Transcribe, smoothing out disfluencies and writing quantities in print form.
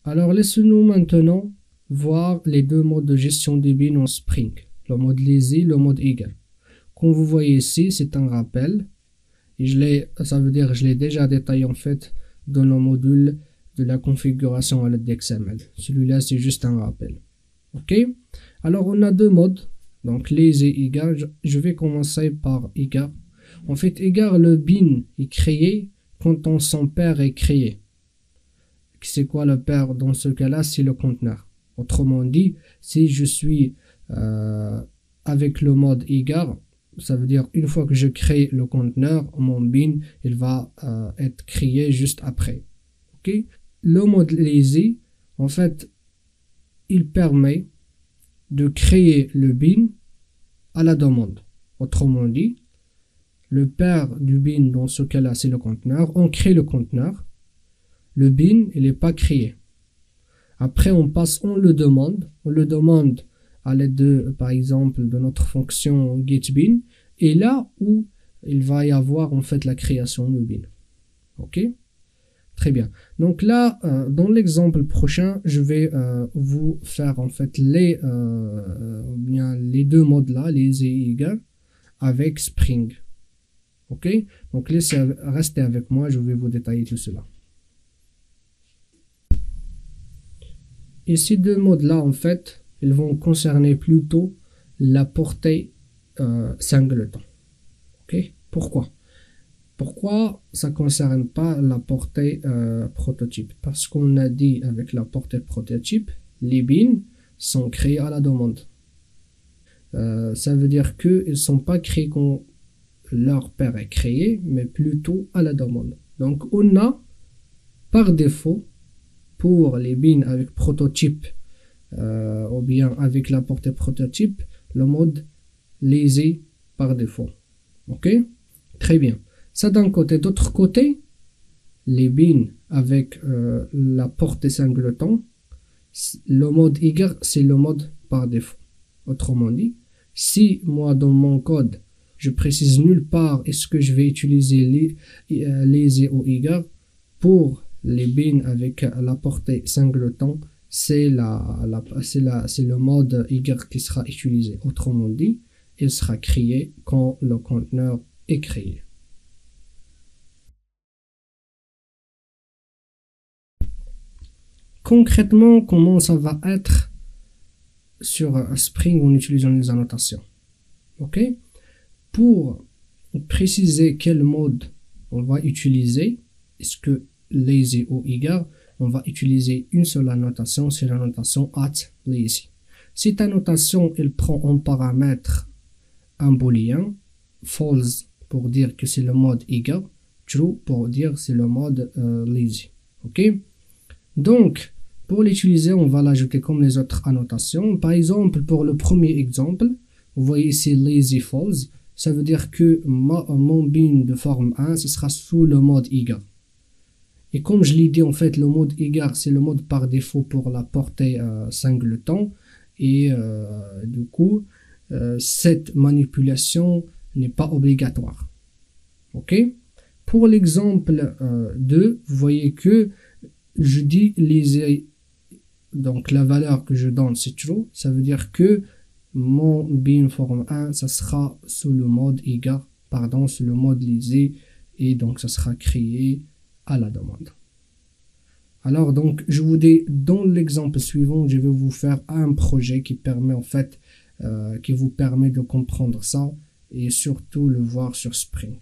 Alors, laissez-nous maintenant voir les deux modes de gestion des bins en Spring, le mode lazy, le mode eager. Comme vous voyez ici, c'est un rappel. Et ça veut dire que je l'ai déjà détaillé en fait dans le module de la configuration à l'aide d'XML. Celui-là, c'est juste un rappel. Ok. Alors, on a deux modes. Donc, lazy et eager. Je vais commencer par eager. En fait, eager, le bin est créé quand son père est créé. C'est quoi le père dans ce cas-là? C'est le conteneur. Autrement dit, si je suis avec le mode eager, ça veut dire une fois que je crée le conteneur, mon bin il va être créé juste après. Ok? Le mode lazy, en fait, il permet de créer le bin à la demande. Autrement dit, le père du bin dans ce cas-là, c'est le conteneur. On crée le conteneur. Le bin, il n'est pas créé. Après, on le demande. On le demande à l'aide de, par exemple, de notre fonction getBin. Et là où il va y avoir en fait la création de bin. Ok? Très bien. Donc là, dans l'exemple prochain, je vais vous faire en fait les deux modes là, les et eager, avec Spring. Ok? Donc restez avec moi, je vais vous détailler tout cela. Et ces deux modes-là, en fait, ils vont concerner plutôt la portée singleton. Ok? Pourquoi? Pourquoi ça ne concerne pas la portée prototype? Parce qu'on a dit avec la portée prototype, les bins sont créés à la demande. Ça veut dire qu'ils ne sont pas créés quand leur père est créé, mais plutôt à la demande. Donc on a par défaut pour les bins avec prototype ou bien avec la portée prototype, le mode lazy par défaut. Ok? Très bien. Ça d'un côté. D'autre côté, les bins avec la portée singleton, le mode eager, c'est le mode par défaut. Autrement dit, si moi dans mon code, je précise nulle part est-ce que je vais utiliser lazy ou eager, pour les bins avec la portée singleton, c'est le mode eager qui sera utilisé. Autrement dit, il sera créé quand le conteneur est créé. Concrètement, comment ça va être sur Spring en utilisant les annotations? Ok? Pour préciser quel mode on va utiliser, est-ce que lazy ou eager, on va utiliser une seule annotation, c'est l'annotation @lazy. Cette annotation, elle prend en paramètre un booléen, false pour dire que c'est le mode eager, true pour dire que c'est le mode lazy. Ok? Donc, pour l'utiliser, on va l'ajouter comme les autres annotations. Par exemple, pour le premier exemple, vous voyez ici lazy false, ça veut dire que mon bin de forme 1, ce sera sous le mode eager. Et comme je l'ai dit, en fait, le mode eager, c'est le mode par défaut pour la portée singleton. Et du coup, cette manipulation n'est pas obligatoire. Ok? Pour l'exemple 2, vous voyez que je dis lazy, donc la valeur que je donne c'est true, ça veut dire que mon bin forme 1, ça sera sous le mode eager, sous le mode lazy, et donc ça sera créé à la demande. Alors donc je vous dis, dans l'exemple suivant, je vais vous faire un projet qui permet en fait qui vous permet de comprendre ça et surtout le voir sur Spring.